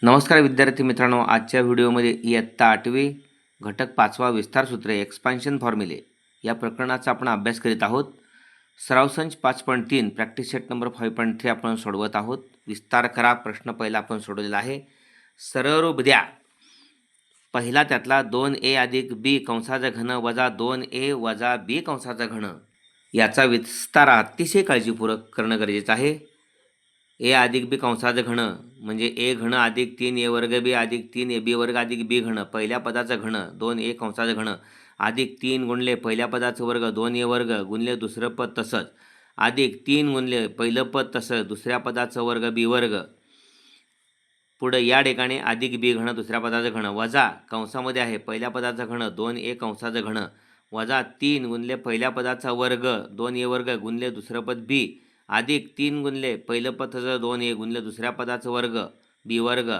नमस्कार विद्यार्थी मित्रांनो, आजच्या व्हिडिओमध्ये इयत्ता 8वी घटक 5वा विस्तार सूत्रे एक्सपान्शन फॉर्म्युले या प्रकरणाचा आपण अभ्यास करीत आहोत. सराव संच 5.3 प्रॅक्टिस सेट नंबर 5.3 आपण सोडवत आहोत. विस्तार करा प्रश्न पहिला आपण सोडवलेला आहे. सरळ रूप द्या. पहिला त्यातला 2a अधिक b कंसाचा घन वजा 2a वजा b कंसाचा घन याचा विस्तार अतिशय काळजीपूर्वक करणं गरजेचं आहे. ए अधिक बी कंसाचं घन म्हणजे ए घन अधिक 3a वर्ग बी अधिक 3ab वर्ग अधिक बी घन पहिल्या पदाचं घन 2a कंसाचं घन अधिक 3 गुणले पहिल्या पदाचं वर्ग 2a वर्ग गुणले दुसरं पद तसंच अधिक 3 गुणले पहिलं पद तसंच दुसऱ्या पदाचं वर्ग बी वर्ग पुढं या ठिकाणी अधिक बी घन दुसऱ्या पदाचं घन वजा कंसामध्ये आहे पहिल्या पदाचं घन 2a कंसाचं घन वजा 3 गुणले पहिल्या पदाचा वर्ग 2a वर्ग गुणले दुसरं पद बी अधिक 3 गुणले पहिलं पदाचं 2a गुणले दुसऱ्या पदाचं वर्ग बी वर्ग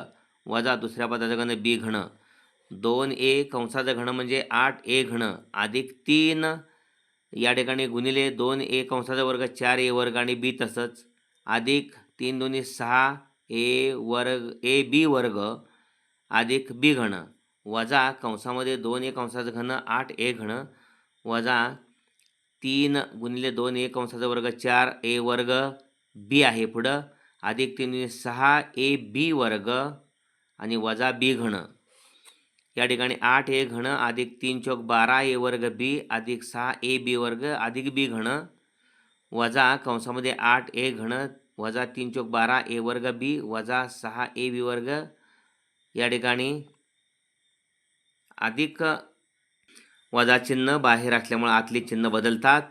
वजा दुसऱ्या पदाचं घन बी घन 2a कंसाचं घन म्हणजे 8a घन अधिक 3 या ठिकाणी गुणिले 2a कंसाचा वर्ग 4a वर्ग आणि बी तसंच अधिक 3 दोन्ही 6a वर्ग ए बी वर्ग अधिक बी घन वजा कंसामध्ये 2a कंसाचं घन 8a घन वजा 3 गुणिले 2a कंसाचा वर्ग 4a वर्ग बी आहे पुढं अधिक 3 6ab वर्ग आणि वजा बी घन या ठिकाणी 8a घन अधिक 3 चौक 12a वर्ग बी अधिक 6ab वर्ग अधिक बी घन वजा कंसामध्ये 8a घन वजा 3 चौक 12a वर्ग बी वजा 6ab वर्ग या ठिकाणी अधिक वजा चिन्ह बाहेर असल्यामुळे आतली चिन्ह बदलतात.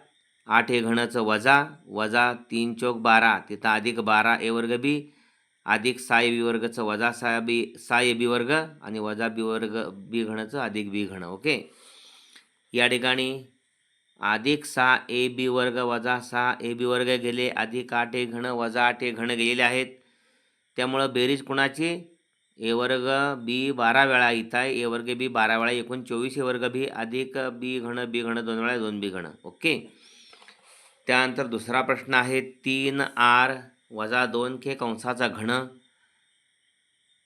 8a घनाचं वजा वजा 3 चौक 12 तिथं अधिक 12a वर्ग बी अधिक 6ab वर्गचं वजा 6ab वर्ग आणि वजा बी वर्ग बी घनाचं अधिक बी घन. ओके, या ठिकाणी अधिक 6ab वर्ग वजा 6ab वर्ग गेले अधिक 8a घन वजा 8a घन गेलेले आहेत. त्यामुळं बेरीज कुणाची ए वर्ग बी 12 वेळा इथं आहे ए वर्ग बी 12 वेळा एकूण 24 ए वर्ग बी अधिक बी घन 2 वेळा 2 बी घन. ओके, त्यानंतर दुसरा प्रश्न आहे 3r वजा 2k कंसाचा घन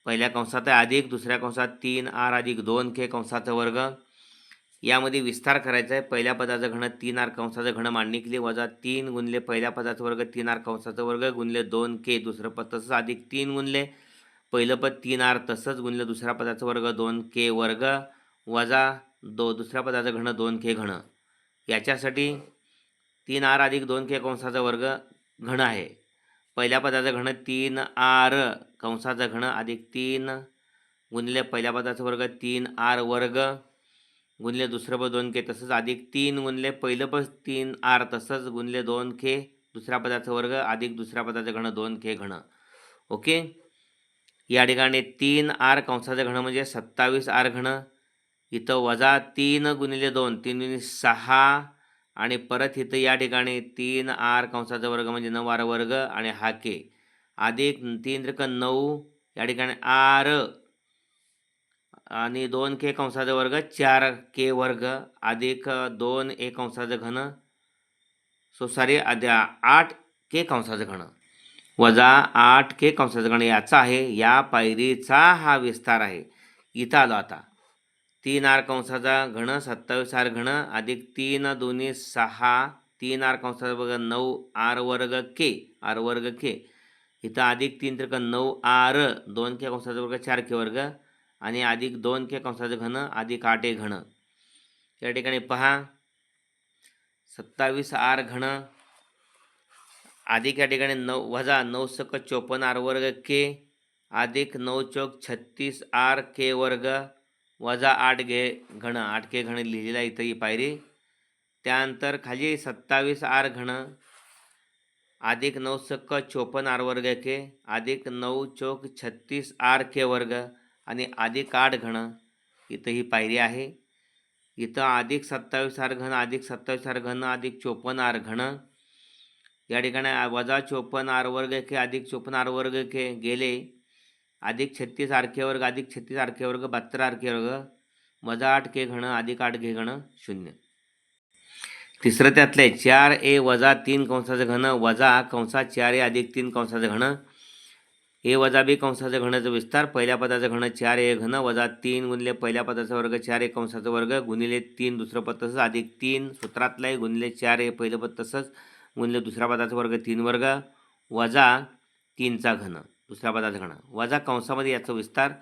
पहिल्या कंसात आहे अधिक दुसऱ्या कंसात 3r अधिक 2k कंसाचा वर्ग यामध्ये विस्तार करायचा आहे. पहिल्या पदाचं घन 3r कंसाचं घन मांडणी केली वजा 3 गुणले पहिल्या पदाचा वर्ग 3r कंसाचा वर्ग गुणले 2k दुसरं पद तसंच अधिक 3 गुणले पहिलं पद 3r तसंच गुणले दुसऱ्या पदाचा वर्ग 2k वर्ग वजा दुसऱ्या पदाचं घन 2k घन याच्यासाठी 3r अधिक 2k कंसाचा वर्ग घन आहे. पहिल्या पदाचं घन 3r कंसाचा घन अधिक 3 गुणले पहिल्या पदाचा वर्ग 3r वर्ग गुणले दुसरं पद 2k तसंच अधिक 3 गुणले पहिलं पद 3r तसंच गुणले 2k दुसऱ्या पदाचा वर्ग अधिक दुसऱ्या पदाचं घन 2k घन. ओके, या ठिकाणी 3r कंसाचं घन म्हणजे 27r घन इथं वजा 3 गुणिले 2 3 गुणिले 6 आणि परत इथं या ठिकाणी 3r कंसाचा वर्ग म्हणजे 9r वर्ग आणि हा k अधिक 3 त्रिक 9 या ठिकाणी r आणि 2k कंसाचा वर्ग 4k वर्ग अधिक 2a कंसाचं घन सॉरी 8k कंसाचं घन वजा 8k कंसाचं घन याचा आहे. या पायरीचा हा विस्तार आहे. इथं आलो आता 3r कंसाचा घन 27r घन अधिक 3 दोन्ही 6 3r कंसाचा वर्ग 9r वर्ग k r वर्ग k इथं अधिक 3 त्रिक 9r 2k कंसाचा वर्ग 4k वर्ग आणि अधिक 2k कंसाचं घन अधिक 8a घन या ठिकाणी पहा 27r घन अधिक या ठिकाणी 9 वजा 9 सक 54r वर्ग k अधिक 9 चौक 36r k वर्ग वजा 8k घन 8k घन लिहिलेला इथं ही पायरी. त्यानंतर खाली 27r घन अधिक 9 सक 54r वर्ग k अधिक 9 चौक 36r k वर्ग आणि अधिक 8 घन इथं ही पायरी आहे. इथं अधिक 27r घन अधिक 27r घन अधिक 54r घन या ठिकाणी वजा 54r वर्ग के अधिक 54r वर्ग के गेले अधिक 36r k वर्ग अधिक 36r k वर्ग 72r k वर्ग वजा 8k घन अधिक 8k घन 0. तिसरं त्यातले 4a वजा 3 कंसाचं घन वजा कंसात 4a अधिक 3 कंसाचं घन ए वजा बी कंसाचं घनाचा विस्तार, पहिल्या पदाचं घन 4a घन वजा 3 गुणिले पहिल्या पदाचा वर्ग 4a कंसाचा वर्ग गुणिले 3 दुसरं पद तसंच अधिक 3 सूत्रातलाही गुणिले 4a पहिलं पद तसंच गुणिले दुसऱ्या पदाचा वर्ग 3 वर्ग वजा 3चा घन दुसऱ्या पदाचा घन वजा कंसामध्ये याचा विस्तार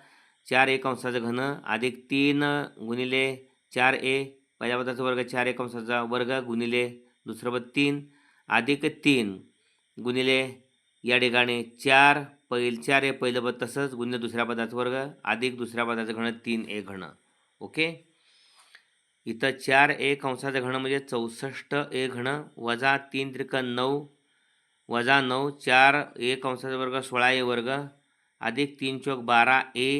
4a कंसाचं घन अधिक 3 गुणिले 4a पहिल्या पदाचा वर्ग 4a कंसाचा वर्ग गुणिले दुसरं पद 3 अधिक 3 गुणिले या ठिकाणी 4 4a पहिलं पद तसंच गुणिले दुसऱ्या पदाचा वर्ग अधिक दुसऱ्या पदाचं घन 3a घन. ओके, इथं 4a कंसाचं घन म्हणजे 64a घन वजा 3 त्रिक 9 वजा 9 4a कंसाचा वर्ग 16a वर्ग अधिक 3 चौक 12a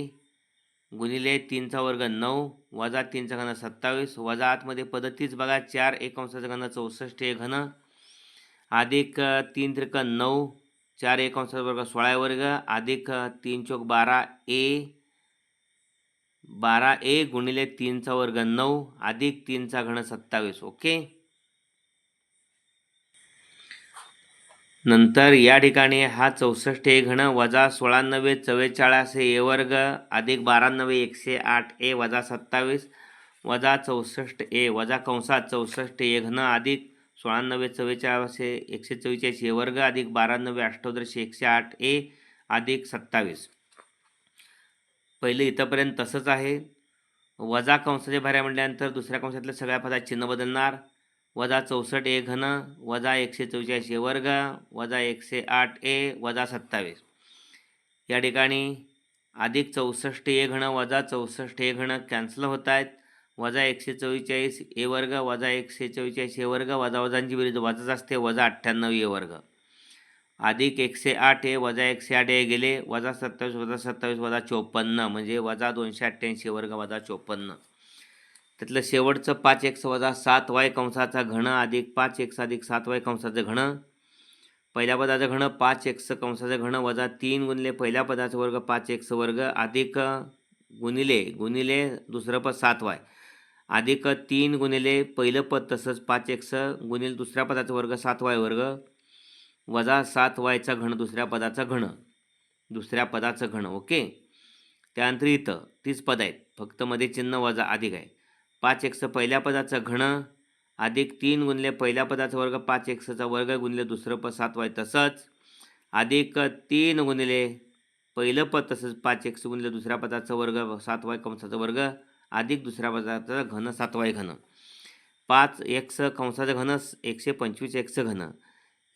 गुणिले 3चा वर्ग 9 वजा 3चा घन 27 वजा आतमध्ये पद्धतीच बघा 4a कंसाचं घन 64a घन अधिक 3 त्रिक 9 4a कंसाचा वर्ग 16 वर्ग अधिक 3 चौक 12a गुणिले 3चा वर्ग 9 अधिक 3चा घन 27. ओके, नंतर या ठिकाणी हा 64a घन वजा 16 9 44a वर्ग अधिक 12 9 108a वजा 27 वजा 64a वजा कंसात 64a घन अधिक 16 9 44 144a वर्ग अधिक 12 9 18 108a अधिक 27. पहिले इथंपर्यंत तसंच आहे. वजा कंसाचे बाहेर म्हटल्यानंतर दुसऱ्या कंसातल्या सगळ्या पदात चिन्ह बदलणार. वजा 64a घन वजा 144a वर्ग वजा 108a वजा 27 या ठिकाणी अधिक 64a घन वजा 64a घन कॅन्सल होत आहेत. वजा 144a वर्ग वजा 144a वर्ग वजा वजांची बेरीज वजाच असते वजा 98a वर्ग अधिक 108a वजा 108a गेले वजा 27 वजा 27 वजा 54 म्हणजे वजा 288 वर्ग वजा 54. त्यातलं शेवटचं 5x वजा 7y कंसाचा घन अधिक 5x अधिक 7y कंसाचं घन पहिल्या पदाचं घन 5x कंसाचं घन वजा 3 गुणिले पहिल्या पदाचा वर्ग 5x वर्ग अधिक गुणिले दुसरं पद 7y अधिक 3 गुणिले पहिलं पद तसंच 5x गुणिले दुसऱ्या पदाचा वर्ग 7y वर्ग वजा 7yचा घन दुसऱ्या पदाचं घन. ओके, त्यानंतर इथं तीच पद आहेत फक्त मध्ये चिन्ह वजा अधिक आहे. 5x पहिल्या पदाचं घन अधिक 3 गुणिले पहिल्या पदाचा वर्ग 5xचा वर्ग गुणिले दुसरं पद 7y तसंच अधिक 3 गुणिले पहिलं पद तसंच 5x गुणिले दुसऱ्या पदाचा वर्ग 7y कंसाचा वर्ग अधिक दुसऱ्या पदाचा घन 7y घन 5x कंसाचं घन 125x घन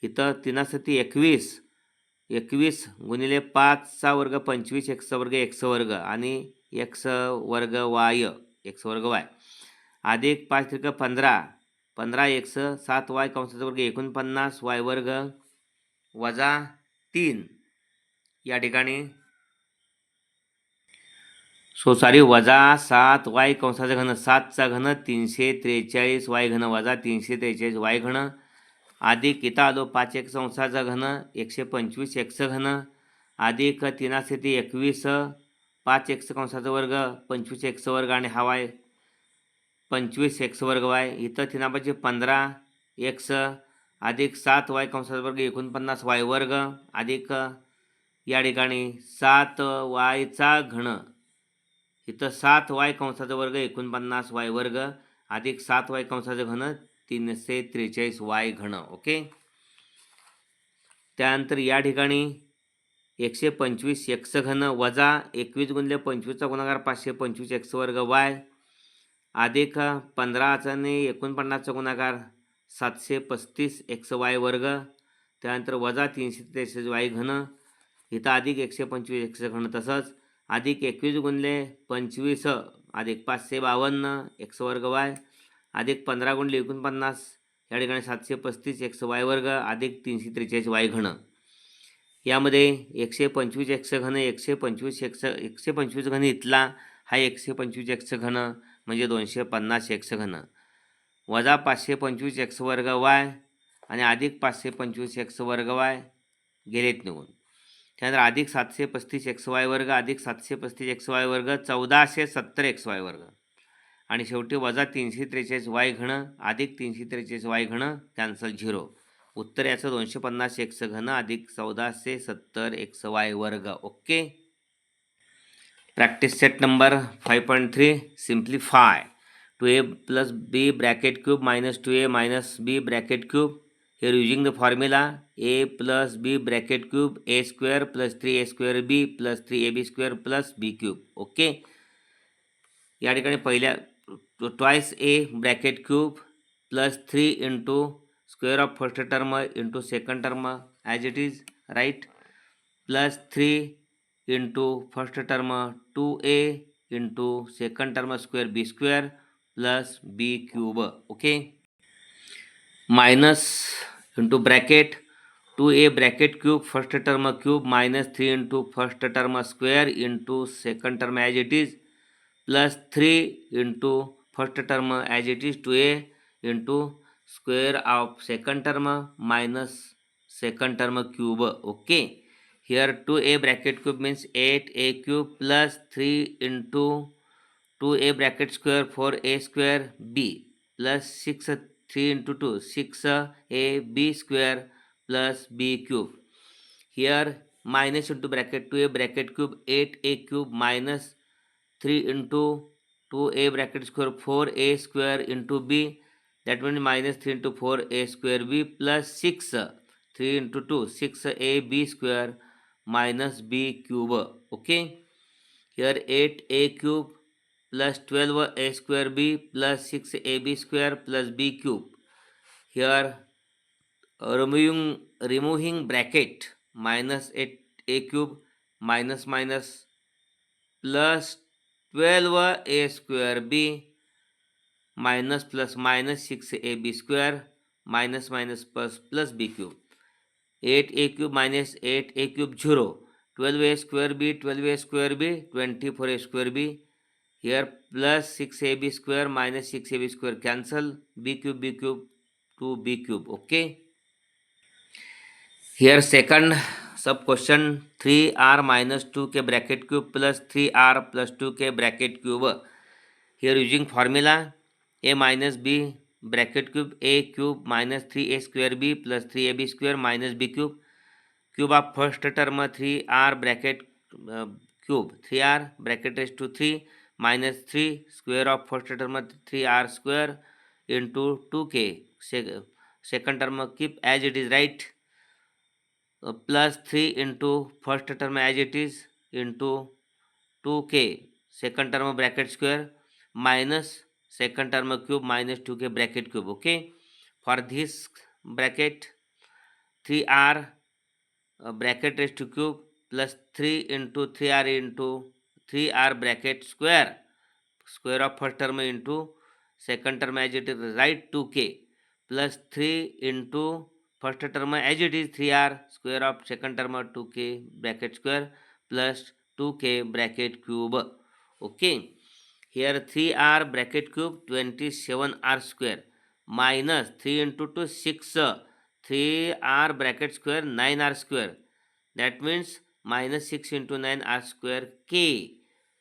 इथं 3 7 21 गुणिले 5चा वर्ग 25x वर्ग x वर्ग आणि x वर्ग y अधिक 5 त्रिक 15x 7y कंसाचा वर्ग 49 y वर्ग वजा 3 या ठिकाणी वजा 7y कंसाचा घन 7चा घन 343 y घन वजा 343 y घन अधिक इथं आलो 5x कंसाचा घन 125x घन अधिक 3 7 21 5x कंसाचा वर्ग 25x वर्ग आणि हा y 25x वर्ग y इथं 3 5 15x अधिक 7y कंसाचा वर्ग 49 y वर्ग अधिक या ठिकाणी 7yचा घन इथं 7y कंसाचा वर्ग 49 y वर्ग अधिक 7y कंसाचं घन 343 y घन. ओके, त्यानंतर या ठिकाणी 125x घन वजा 21 गुणिले 25चा गुणाकार 525x वर्ग y अधिक 15चा ने 49चा गुणाकार 735x y वर्ग त्यानंतर वजा 343 y घन इथं अधिक 125x घन तसंच अधिक 21 गुणिले 25 अधिक 552 x वर्ग y अधिक 15 गुणिले 49 या ठिकाणी 735x y वर्ग अधिक 343 y घन यामध्ये 125x घन 125 घन इथला हा 125x घन म्हणजे 250x घन वजा 525x वर्ग y आणि अधिक 525x वर्ग y गेलेत निघून. त्यानंतर अधिक 735x y वर्ग अधिक 735x y वर्ग 1470x y वर्ग आणि शेवटी वजा 343 y घन अधिक 343 y घन कॅन्सल 0. उत्तर याचं 250 x घन अधिक 1470 xy वर्ग. Okay. Practice set number 5.3 simplify 2a plus b bracket cube minus 2a minus b bracket cube. Here using the formula a plus b bracket cube a square plus 3a square b plus 3ab square plus b cube. Okay. या ठिकाणी पहिल्या twice a bracket cube plus 3 into square of first term into second term as it is, right, plus 3 into first term 2a into second term square b square plus b cube. Okay. Minus into bracket 2a bracket cube first term cube minus 3 into first term square into second term as it is plus 3 into first term as it is 2a into square of second term minus second term cube. Okay. Here 2a bracket cube means 8a cube plus 3 into 2a bracket square 4a square b plus 6 3 into 2 6a b square plus b cube. Here minus into bracket 2a bracket cube 8a cube minus 3 into 2a bracket square 4a square into b, that means minus 3 into 4a square b plus 6 3 into 2 6a b square minus b cube. Okay. Here 8a cube plus 12a square b plus 6ab square plus b cube. Here removing bracket minus 8a cube minus minus plus 12a square b minus plus minus 6ab square minus minus plus b cube. 8a cube minus 8a cube 0. 12a square b 12a square b 24a square b. Here plus 6ab square minus 6ab square cancel. b cube 2b cube. Okay. Here second sub question 3r minus 2k bracket cube plus 3r plus 2k bracket cube. Here using formula a minus b bracket cube a cube minus 3a square b plus 3ab square minus b cube. Cube of first term 3r bracket cube 3r bracket raised to 3 minus 3 square of first term 3r square into 2k second term keep as it is, right, plus 3 into first term as it is into 2k second term bracket square minus second term cube minus 2k bracket cube. Okay. For this bracket 3r bracket raised to cube plus 3 into 3r into 3r bracket square of first term into second term as it is, right, 2k plus 3 into first term as it is 3r square of second term 2k bracket square plus 2k bracket cube. Okay. Here 3r bracket cube 27r square minus 3 into 2 6 3r bracket square 9r square, that means minus 6 into 9r square k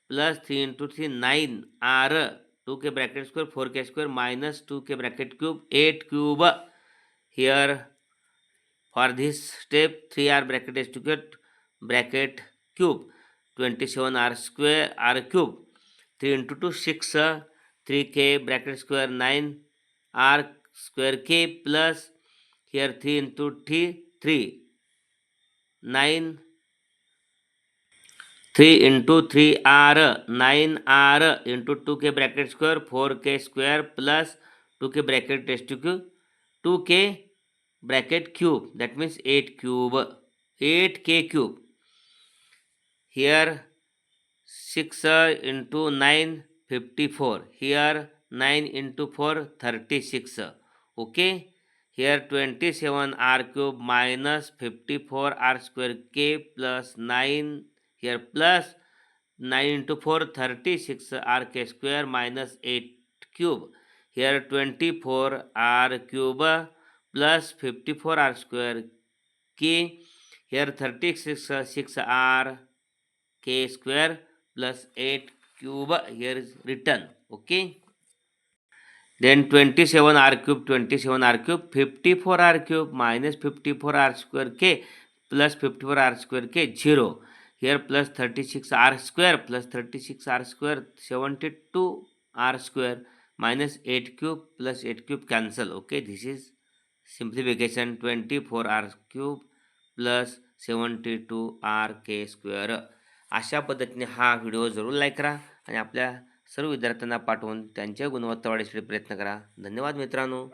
plus 3 into 3 9r 2k bracket square 4k square minus 2k bracket cube 8 cube. Here for this step 3r bracket is to get bracket cube 27r square r cube 3 into 2 6 3k bracket square 9 r square k plus here 3 into 3 9 3 into 3r 9r into 2k bracket square 4k square plus 2k bracket raised to cube 2k bracket cube, that means 8 cube 8k cube. Here 6 into 9 54. Here 9 into 4 36. Okay. Here 27 r cube minus 54 r square k plus 9 here plus 9 into 4 36 r k square minus 8 cube. Here 24 r cube plus 54 r square k. Here 36 6 r k square plus 8 cube here is written. Okay. Then 27r cube, 54r cube minus 54r square k plus 54r square k 0. Here plus 36r square plus 36r square 72r square minus 8 cube plus 8 cube cancel. Okay, this is simplification. 24r cube plus 72r k square. अशा पद्धतीने हा video जरूर like करा आणि आपल्या सर्व विद्यार्थ्यांना पाठवून त्यांच्या गुणवत्ता वाढीसाठी प्रयत्न करा. धन्यवाद मित्रांनो.